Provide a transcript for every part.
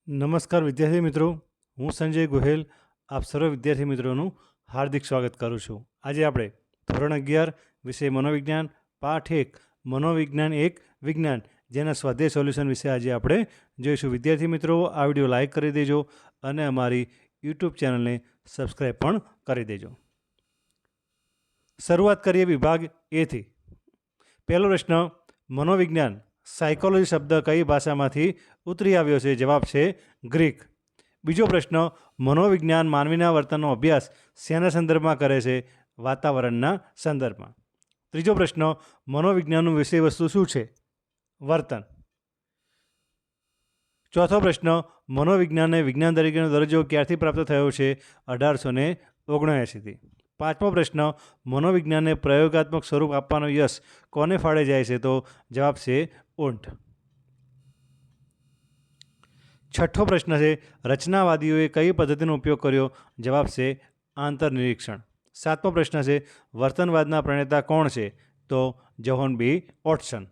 નમસ્કાર વિદ્યાર્થી મિત્રો, હું સંજય ગોહેલ આપ સર્વ વિદ્યાર્થી મિત્રોનું હાર્દિક સ્વાગત કરું છું. આજે આપણે ધોરણ 11 વિષય મનોવિજ્ઞાન પાઠ 1 મનોવિજ્ઞાન એક વિજ્ઞાન જેના સ્વાધ્યાય સોલ્યુશન વિશે આજે આપણે જોઈશું. વિદ્યાર્થી મિત્રો, આ વિડીયો લાઇક કરી દેજો અને અમારી યુટ્યુબ ચેનલને સબસ્ક્રાઈબ પણ કરી દેજો. શરૂઆત કરીએ વિભાગ એથી. પહેલો પ્રશ્ન, મનોવિજ્ઞાન સાયકોલોજી શબ્દ કઈ ભાષામાંથી ઉતરી આવ્યો છે? જવાબ છે ગ્રીક. બીજો પ્રશ્ન, મનોવિજ્ઞાન માનવીના વર્તનનો અભ્યાસ શેના સંદર્ભમાં કરે છે? વાતાવરણના સંદર્ભમાં. ત્રીજો પ્રશ્ન, મનોવિજ્ઞાનનું વિષય વસ્તુ શું છે? વર્તન. ચોથો પ્રશ્ન, મનોવિજ્ઞાનને વિજ્ઞાન તરીકેનો દરજ્જો ક્યારથી પ્રાપ્ત થયો છે? 1879થી. પાંચમો પ્રશ્ન, મનોવિજ્ઞાનને પ્રયોગાત્મક સ્વરૂપ આપવાનો યશ કોને ફાળે જાય છે? તો જવાબ છે ઊંટ. છઠ્ઠો પ્રશ્ન છે, રચનાવાદીઓએ કઈ પદ્ધતિનો ઉપયોગ કર્યો? જવાબ છે આંતરનિરીક્ષણ. સાતમો પ્રશ્ન છે, વર્તનવાદના પ્રણેતા કોણ છે? તો જોહન બી વોટસન.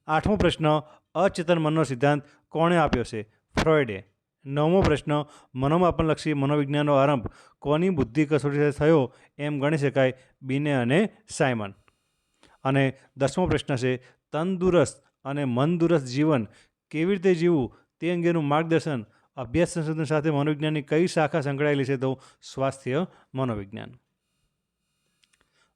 આઠમો પ્રશ્ન, અચેતન મનનો સિદ્ધાંત કોણે આપ્યો છે? ફ્રોઇડે. નવમો પ્રશ્ન, મનોમાપનલક્ષી મનોવિજ્ઞાનનો આરંભ કોની બુદ્ધિ કસોટી થયો એમ ગણી શકાય? બિને અને સાયમન. અને 10મો પ્રશ્ન છે, તંદુરસ્ત અને મનદુરસ્ત જીવન કેવી રીતે જીવવું તે અંગેનું માર્ગદર્શન અભ્યાસ સંશોધન સાથે મનોવિજ્ઞાનની કઈ શાખા સંકળાયેલી છે? તો સ્વાસ્થ્ય મનોવિજ્ઞાન.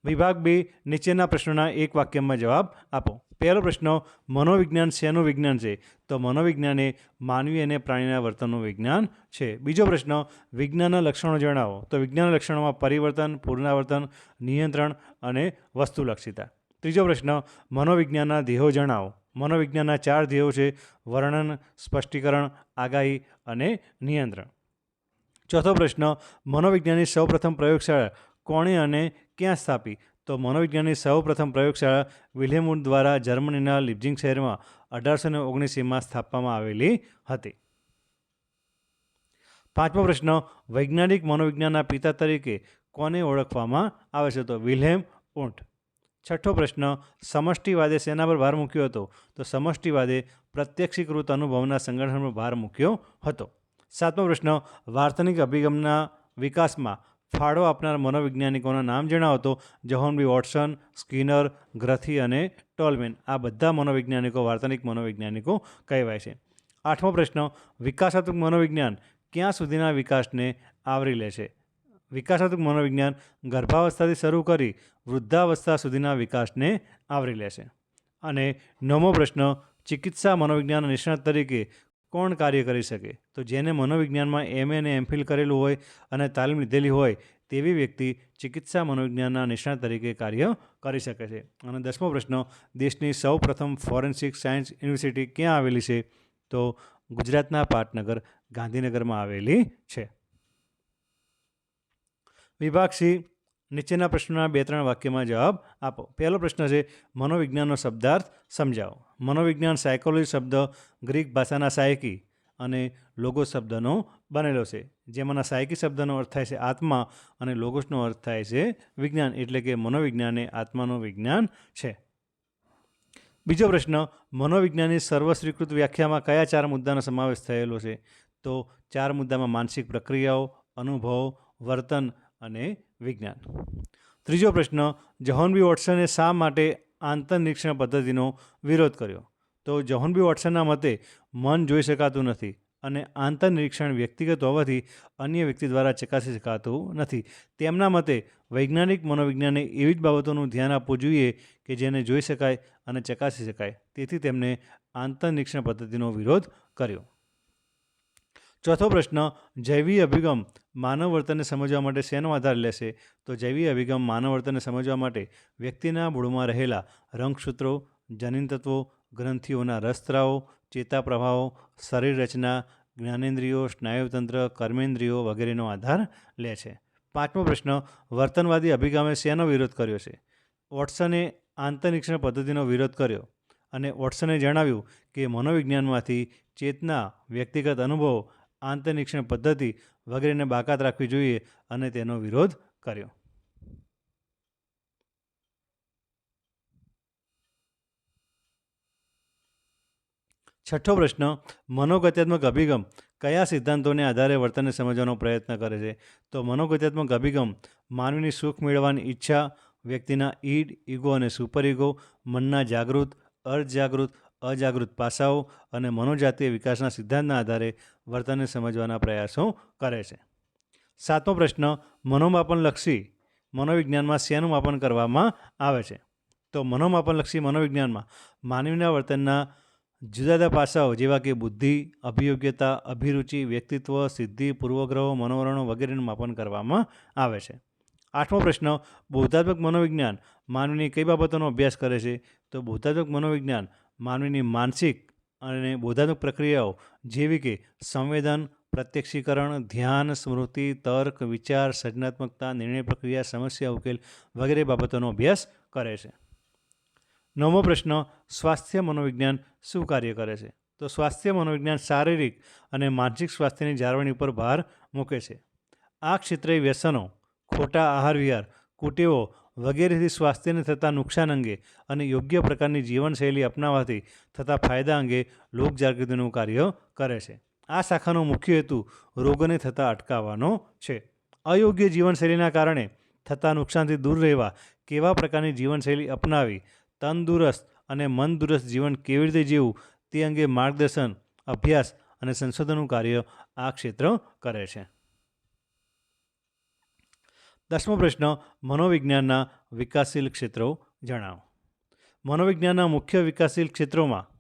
વિભાગ 2, નીચેના પ્રશ્નોના એક વાક્યમાં જવાબ આપો. પહેલો પ્રશ્ન, મનોવિજ્ઞાન શેનું વિજ્ઞાન છે? તો મનોવિજ્ઞાન એ માનવી અને પ્રાણીના વર્તનનું વિજ્ઞાન છે. બીજો પ્રશ્ન, વિજ્ઞાનના લક્ષણો જણાવો. તો વિજ્ઞાનના લક્ષણોમાં પરિવર્તન, પુનરાવર્તન, નિયંત્રણ અને વસ્તુલક્ષિતા. ત્રીજો પ્રશ્ન, મનોવિજ્ઞાનના ધ્યેયો જણાવો. મનોવિજ્ઞાનના 4 ધ્યેયો છે: વર્ણન, સ્પષ્ટીકરણ, આગાહી અને નિયંત્રણ. ચોથો પ્રશ્ન, મનોવિજ્ઞાનની સૌપ્રથમ પ્રયોગશાળા કોણે અને ક્યાં સ્થાપી? તો મનોવિજ્ઞાનની સૌપ્રથમ પ્રયોગશાળા વિલ્હેમ વૂડ દ્વારા જર્મનીના લિપ્ઝિગ શહેરમાં 1879માં સ્થાપવામાં આવેલી હતી. પાંચમો પ્રશ્ન, વૈજ્ઞાનિક મનોવિજ્ઞાનના પિતા તરીકે કોને ઓળખવામાં આવે છે? તો વિલ્હેમ વૂડ. છઠ્ઠો પ્રશ્ન, સમષ્ટિવાદે શેના પર ભાર મૂક્યો હતો? તો સમષ્ટિવાદે પ્રત્યક્ષીકૃત અનુભવના સંગઠન પર ભાર મૂક્યો હતો. સાતમો પ્રશ્ન, વાર્તનિક અભિગમના વિકાસમાં ફાળો આપનાર મનોવૈજ્ઞાનિકોના નામ જણાવો. તો જોહન બી વોટસન, સ્કિનર, ગ્રથી અને ટોલમેન. આ બધા મનોવૈજ્ઞાનિકો વાર્તનિક મનોવૈજ્ઞાનિકો કહેવાય છે. આઠમો પ્રશ્ન, વિકાસાત્મક મનોવિજ્ઞાન ક્યાં સુધીના વિકાસને આવરી લે છે? વિકાસાત્મક મનોવિજ્ઞાન ગર્ભાવસ્થાથી શરૂ કરી વૃદ્ધાવસ્થા સુધીના વિકાસને આવરી લે છે. અને નવમો પ્રશ્ન, ચિકિત્સા મનોવિજ્ઞાન નિષ્ણાત તરીકે કોણ કાર્ય કરી શકે? તો જેને મનોવિજ્ઞાનમાં MA અને MPhil કરેલું હોય અને તાલીમ લીધેલી હોય તેવી વ્યક્તિ ચિકિત્સા મનોવિજ્ઞાનના નિષ્ણાત તરીકે કાર્ય કરી શકે છે. અને 10મો પ્રશ્ન, દેશની સૌ પ્રથમ ફોરેન્સિક સાયન્સ યુનિવર્સિટી ક્યાં આવેલી છે? તો ગુજરાતના પાટનગર ગાંધીનગરમાં આવેલી છે. વિભાગ સી, નીચેના પ્રશ્નોના 2-3 વાક્યમાં જવાબ આપો. પહેલો પ્રશ્ન છે, મનોવિજ્ઞાનનો શબ્દાર્થ સમજાવો. મનોવિજ્ઞાન સાયકોલોજી શબ્દ ગ્રીક ભાષાના સાયકી અને લોગોસ શબ્દનો બનેલો છે. જેમાંના સાયકી શબ્દનો અર્થ થાય છે આત્મા અને લોગોસનો અર્થ થાય છે વિજ્ઞાન. એટલે કે મનોવિજ્ઞાન એ આત્માનું વિજ્ઞાન છે. બીજો પ્રશ્ન, મનોવિજ્ઞાનની સર્વસ્વીકૃત વ્યાખ્યામાં કયા 4 મુદ્દાનો સમાવેશ થયેલો છે? તો 4 મુદ્દામાં માનસિક પ્રક્રિયાઓ, અનુભવો, વર્તન અને વિજ્ઞાન. ત્રીજો પ્રશ્ન, જોહન બી વોટસને શા માટે આંતરનિરીક્ષણ પદ્ધતિનો વિરોધ કર્યો? તો જોહન બી વોટસનના મતે મન જોઈ શકાતું નથી અને આંતરનિરીક્ષણ વ્યક્તિગત હોવાથી અન્ય વ્યક્તિ દ્વારા ચકાસી શકાતું નથી. તેમના મતે વૈજ્ઞાનિક મનોવિજ્ઞાને એવી જ બાબતોનું ધ્યાન આપવું જોઈએ કે જેને જોઈ શકાય અને ચકાસી શકાય. તેથી તેમણે આંતરનિરીક્ષણ પદ્ધતિનો વિરોધ કર્યો. ચોથો પ્રશ્ન, જૈવી અભિગમ માનવ વર્તનને સમજવા માટે શેનો આધાર લેશે? તો જૈવી અભિગમ માનવ વર્તનને સમજવા માટે વ્યક્તિના મૂળમાં રહેલા રંગસૂત્રો, જનીન તત્વો, ગ્રંથિઓના રસસ્ત્રાવો, ચેતાપ્રવાહો, શરીર રચના, જ્ઞાનેન્દ્રિયો, સ્નાયુતંત્ર, કર્મેન્દ્રિયો વગેરેનો આધાર લે છે. પાંચમો પ્રશ્ન, વર્તનવાદી અભિગમે શેનો વિરોધ કર્યો છે? વોટસને આંતરનિરીક્ષણ પદ્ધતિનો વિરોધ કર્યો અને વોટસને જણાવ્યું કે મનોવિજ્ઞાનમાંથી ચેતના, વ્યક્તિગત અનુભવો, આંતરનિરીક્ષણ પદ્ધતિ વગેરેને બાકાત રાખવી જોઈએ અને તેનો વિરોધ કર્યો. છઠ્ઠો પ્રશ્ન, મનોગત્યાત્મક અભિગમ કયા સિદ્ધાંતોને આધારે વર્તનને સમજવાનો પ્રયત્ન કરે છે? તો મનોગત્યાત્મક અભિગમ માનવીની સુખ મેળવવાની ઈચ્છા, વ્યક્તિના ઈડ, ઈગો અને સુપર ઈગો, મનના જાગૃત, અર્ધજાગૃત, અજાગૃત પાસાઓ અને મનોજાતીય વિકાસના સિદ્ધાંતના આધારે વર્તનને સમજવાના પ્રયાસો કરે છે. સાતમો પ્રશ્ન, મનોમાપનલક્ષી મનોવિજ્ઞાનમાં શેનું માપન કરવામાં આવે છે? તો મનોમાપનલક્ષી મનોવિજ્ઞાનમાં માનવીના વર્તનના જુદા જુદા પાસાઓ જેવા કે બુદ્ધિ, અભિયોગ્યતા, અભિરુચિ, વ્યક્તિત્વ, સિદ્ધિ, પૂર્વગ્રહો, મનોવરણો વગેરેનું માપન કરવામાં આવે છે. આઠમો પ્રશ્ન, બોધાત્મક મનોવિજ્ઞાન માનવીની કઈ બાબતોનો અભ્યાસ કરે છે? તો બોધાત્મક મનોવિજ્ઞાન માનવીની માનસિક અને બોધાત્મક પ્રક્રિયાઓ જેવી કે સંવેદન, પ્રત્યક્ષીકરણ, ધ્યાન, સ્મૃતિ, તર્ક, વિચાર, સર્જનાત્મકતા, નિર્ણય પ્રક્રિયા, સમસ્યા ઉકેલ વગેરે બાબતોનો અભ્યાસ કરે છે. નવમો પ્રશ્ન, સ્વાસ્થ્ય મનોવિજ્ઞાન શું કાર્ય કરે છે? તો સ્વાસ્થ્ય મનોવિજ્ઞાન શારીરિક અને માનસિક સ્વાસ્થ્યની જાળવણી પર ભાર મૂકે છે. આ ક્ષેત્રે વ્યસનો, ખોટા આહાર વિહાર, કુટેવો વગેરેથી સ્વાસ્થ્યને થતા નુકસાન અંગે અને યોગ્ય પ્રકારની જીવનશૈલી અપનાવવાથી થતા ફાયદા અંગે લોકજાગૃતિનું કાર્ય કરે છે. આ શાખાનો મુખ્ય હેતુ રોગોને થતા અટકાવવાનો છે. અયોગ્ય જીવનશૈલીના કારણે થતા નુકસાનથી દૂર રહેવા કેવા પ્રકારની જીવનશૈલી અપનાવી તંદુરસ્ત અને મનદુરસ્ત જીવન કેવી રીતે જીવવું તે અંગે માર્ગદર્શન, અભ્યાસ અને સંશોધનનું કાર્ય આ ક્ષેત્ર કરે છે. 10મો પ્રશ્ન, મનોવિજ્ઞાનના વિકાસશીલ ક્ષેત્રો જણાવો. મનોવિજ્ઞાનના મુખ્ય વિકાસશીલ ક્ષેત્રોમાં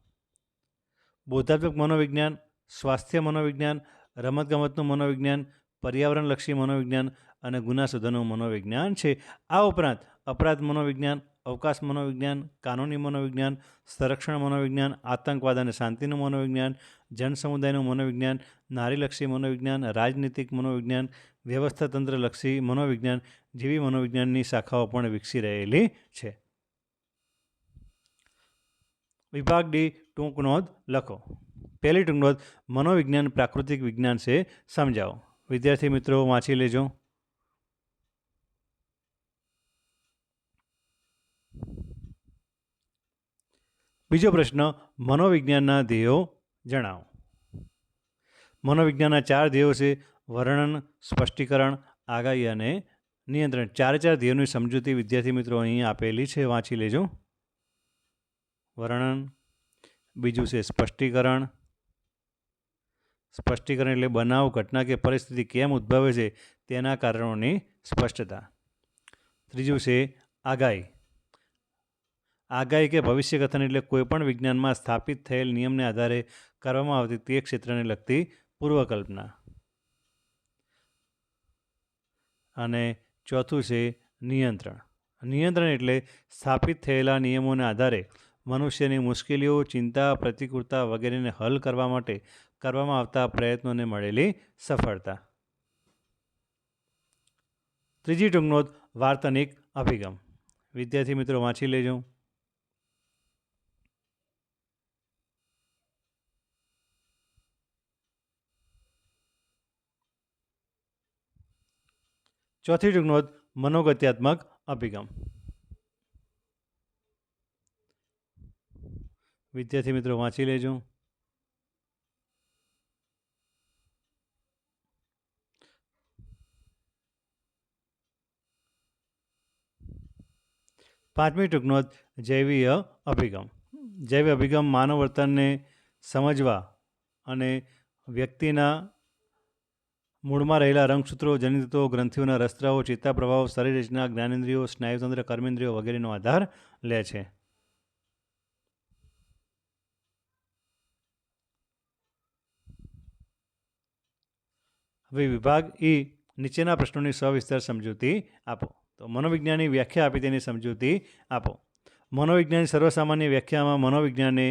બોધાત્મક મનોવિજ્ઞાન, સ્વાસ્થ્ય મનોવિજ્ઞાન, રમતગમતનું મનોવિજ્ઞાન, પર્યાવરણલક્ષી મનોવિજ્ઞાન અને ગુનાશોધનનું મનોવિજ્ઞાન છે. આ ઉપરાંત અપરાધ મનોવિજ્ઞાન, અવકાશ મનોવિજ્ઞાન, કાનૂની મનોવિજ્ઞાન, સંરક્ષણ મનોવિજ્ઞાન, આતંકવાદ અને શાંતિનું મનોવિજ્ઞાન, જનસમુદાયનું મનોવિજ્ઞાન, નારીલક્ષી મનોવિજ્ઞાન, રાજનીતિક મનોવિજ્ઞાન, વ્યવસ્થાતંત્રલક્ષી મનોવિજ્ઞાન જેવી મનોવિજ્ઞાનની શાખાઓ પણ વિકસી રહેલી છે. વિભાગ ડી, ટૂંક નોંધ લખો. પહેલી ટૂંક નોંધ, મનોવિજ્ઞાન પ્રાકૃતિક વિજ્ઞાન છે, સમજાવો. વિદ્યાર્થી મિત્રો વાંચી લેજો. બીજો પ્રશ્ન, મનોવિજ્ઞાનના ધ્યેયો જણાવો. મનોવિજ્ઞાનના 4 ધ્યેયો છે: વર્ણન, સ્પષ્ટીકરણ, આગાહી અને નિયંત્રણ. 4 ધ્યેયોની સમજૂતી વિદ્યાર્થી મિત્રો અહીં આપેલી છે, વાંચી લેજો. વર્ણન, બીજું છે સ્પષ્ટીકરણ. સ્પષ્ટીકરણ એટલે બનાવ, ઘટના કે પરિસ્થિતિ કેમ ઉદ્ભવે છે તેના કારણોની સ્પષ્ટતા. ત્રીજું છે આગાહી. આગાહી કે ભવિષ્ય કથન એટલે કોઈપણ વિજ્ઞાનમાં સ્થાપિત થયેલ નિયમને આધારે કરવામાં આવતી તે ક્ષેત્રને લગતી પૂર્વકલ્પના. અને ચોથું છે નિયંત્રણ. નિયંત્રણ એટલે સ્થાપિત થયેલા નિયમોના આધારે મનુષ્યની મુશ્કેલીઓ, ચિંતા, પ્રતિકૂળતા વગેરેને હલ કરવા માટે કરવામાં આવતા પ્રયત્નોને મળેલી સફળતા. ત્રીજી ટૂંક નોંધ, વાર્તનિક અભિગમ. વિદ્યાર્થી મિત્રો વાંચી લેજો. ચોથી ટૂંક નોંધ, મનોગત્યાત્મક અભિગમ. વિદ્યાર્થી મિત્રો વાંચી લેજો. પાંચમી ટૂંક નોંધ, જૈવીય અભિગમ. જૈવિક અભિગમ માનવ વર્તનને સમજવા અને વ્યક્તિના મૂળમાં રહેલા રંગસૂત્રો, જનિતત્વો, ગ્રંથિઓના રસ્ત્રાઓ, ચેતા પ્રવાહો, શરીર રચના, જ્ઞાનેન્દ્રિયો, સ્નાયુતંત્ર, કર્મેન્દ્રિયો વગેરેનો આધાર લે છે. હવે વિભાગ ઈ, નીચેના પ્રશ્નોની સવિસ્તાર સમજૂતી આપો. તો મનોવિજ્ઞાનની વ્યાખ્યા આપી તેની સમજૂતી આપો. મનોવિજ્ઞાનની સર્વસામાન્ય વ્યાખ્યામાં મનોવિજ્ઞાનને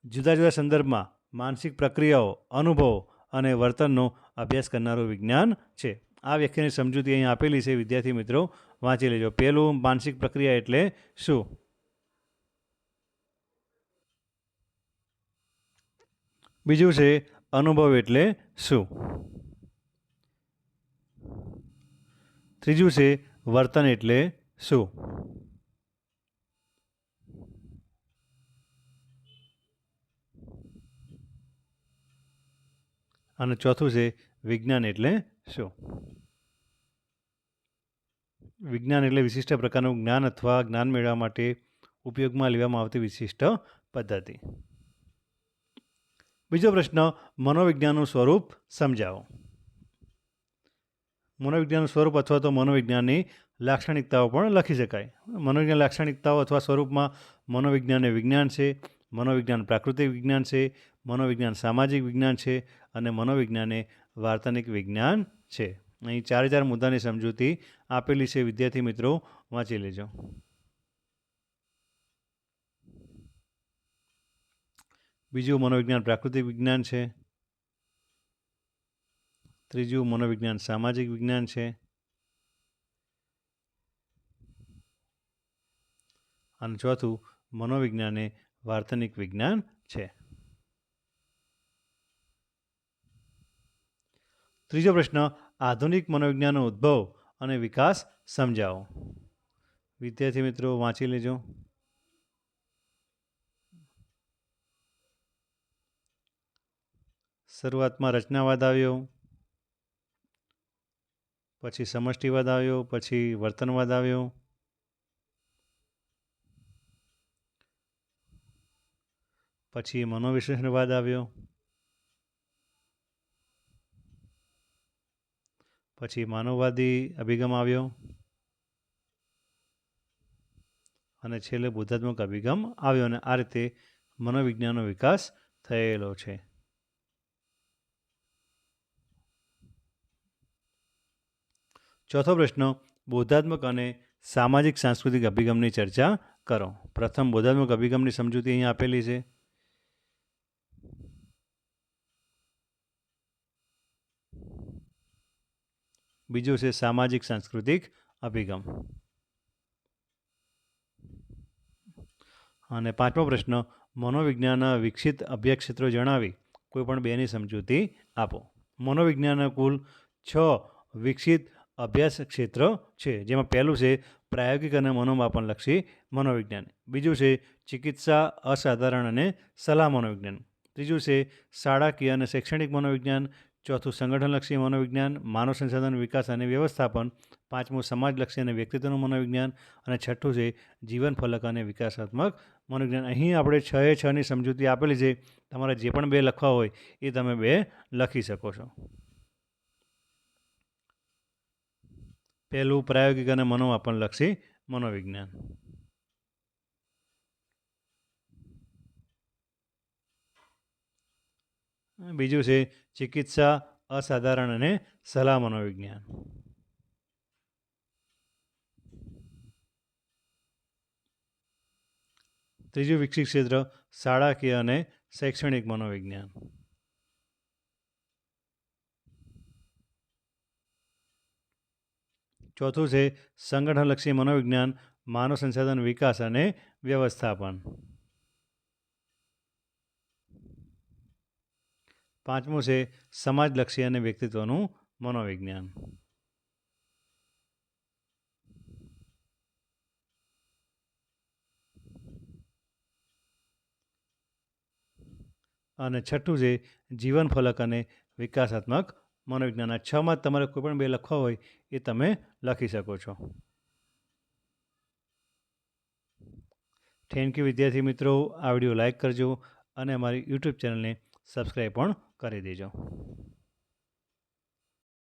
જુદા જુદા સંદર્ભમાં માનસિક પ્રક્રિયાઓ, અનુભવો અને વર્તનનો અભ્યાસ કરનારું વિજ્ઞાન છે. આ વ્યાખ્યાની સમજૂતી અહીં આપેલી છે, વિદ્યાર્થી મિત્રો વાંચી લેજો. પહેલું, માનસિક પ્રક્રિયા એટલે શું? બીજું છે અનુભવ એટલે શું? ત્રીજું છે વર્તન એટલે શું? અને ચોથું છે વિજ્ઞાન એટલે શું? વિજ્ઞાન એટલે વિશિષ્ટ પ્રકારનું જ્ઞાન અથવા જ્ઞાન મેળવવા માટે ઉપયોગમાં લેવામાં આવતી વિશિષ્ટ પદ્ધતિ. બીજો પ્રશ્ન, મનોવિજ્ઞાનનું સ્વરૂપ સમજાવો. મનોવિજ્ઞાનનું સ્વરૂપ અથવા તો મનોવિજ્ઞાનની લાક્ષણિકતાઓ પણ લખી શકાય. મનોવિજ્ઞાન લાક્ષણિકતાઓ અથવા સ્વરૂપમાં મનોવિજ્ઞાન એ વિજ્ઞાન છે, મનોવિજ્ઞાન પ્રાકૃતિક વિજ્ઞાન છે, મનોવિજ્ઞાન સામાજિક વિજ્ઞાન છે અને મનોવિજ્ઞાન એ વાર્તાનિક વિજ્ઞાન છે. અહીં 4 મુદ્દાની સમજૂતી આપેલી છે. વિદ્યાર્થી મિત્રો વાંચી લેજો. બીજું મનોવિજ્ઞાન પ્રાકૃતિક વિજ્ઞાન છે. ત્રીજું મનોવિજ્ઞાન સામાજિક વિજ્ઞાન છે. અને ચોથું મનોવિજ્ઞાન એ વાર્તાનિક વિજ્ઞાન છે. ત્રીજો પ્રશ્ન, આધુનિક મનોવિજ્ઞાનનો ઉદ્ભવ અને વિકાસ સમજાવો. વિદ્યાર્થી મિત્રો વાંચી લેજો. શરૂઆતમાં રચનાવાદ આવ્યો, પછી સમષ્ટિવાદ આવ્યો, પછી વર્તનવાદ આવ્યો, પછી મનોવિશ્લેષણવાદ આવ્યો, પછી માનવવાદી અભિગમ આવ્યો અને છેલ્લે બૌદ્ધાત્મક અભિગમ આવ્યો. અને આ રીતે મનોવિજ્ઞાનનો વિકાસ થયેલો છે. ચોથો પ્રશ્ન, બૌદ્ધાત્મક અને સામાજિક સાંસ્કૃતિક અભિગમની ચર્ચા કરો. પ્રથમ બૌદ્ધાત્મક અભિગમની સમજૂતી અહીં આપેલી છે. બીજું છે સામાજિક સાંસ્કૃતિક અભિગમ. અને પાંચમો પ્રશ્ન, મનોવિજ્ઞાનના વિકસિત અભ્યાસ ક્ષેત્રો જણાવી કોઈ પણ બેની સમજૂતી આપો. મનોવિજ્ઞાનના કુલ 6 વિકસિત અભ્યાસ ક્ષેત્ર છે, જેમાં પહેલું છે પ્રાયોગિક અને મનોમાપનલક્ષી મનોવિજ્ઞાન. બીજું છે ચિકિત્સા, અસાધારણ અને સલાહ મનોવિજ્ઞાન. ત્રીજું છે શાળાકીય અને શૈક્ષણિક મનોવિજ્ઞાન. ચોથું સંગઠનલક્ષી મનોવિજ્ઞાન, માનવ સંસાધન વિકાસ અને વ્યવસ્થાપન. પાંચમું સમાજલક્ષી અને વ્યક્તિત્વનું મનોવિજ્ઞાન. અને છઠ્ઠું છે જીવન ફલક અને વિકાસાત્મક મનોવિજ્ઞાન. અહીં આપણે 6 સમજૂતી આપેલી છે. તમારે જે પણ 2 લખવા હોય એ તમે 2 લખી શકો છો. પહેલું પ્રાયોગિક અને મનોમાપનલક્ષી મનોવિજ્ઞાન. બીજું છે ચિકિત્સા, અસાધારણ અને સલાહ મનોવિજ્ઞાન. ત્રીજું વિકસિત ક્ષેત્ર શાળાકીય અને શૈક્ષણિક મનોવિજ્ઞાન. ચોથું છે સંગઠનલક્ષી મનોવિજ્ઞાન, માનવ સંસાધન વિકાસ અને વ્યવસ્થાપન. પાંચમું છે સમાજલક્ષી અને વ્યક્તિત્વનું મનોવિજ્ઞાન. અને છઠ્ઠું છે જીવન ફલક અને વિકાસાત્મક મનોવિજ્ઞાન. આ 6માં તમારે કોઈ પણ 2 લખવા હોય એ તમે લખી શકો છો. થેન્ક યુ વિદ્યાર્થી મિત્રો. આ વિડીયો લાઈક કરજો અને અમારી યુટ્યુબ ચેનલને સબસ્ક્રાઈબ પણ કરી દેજો.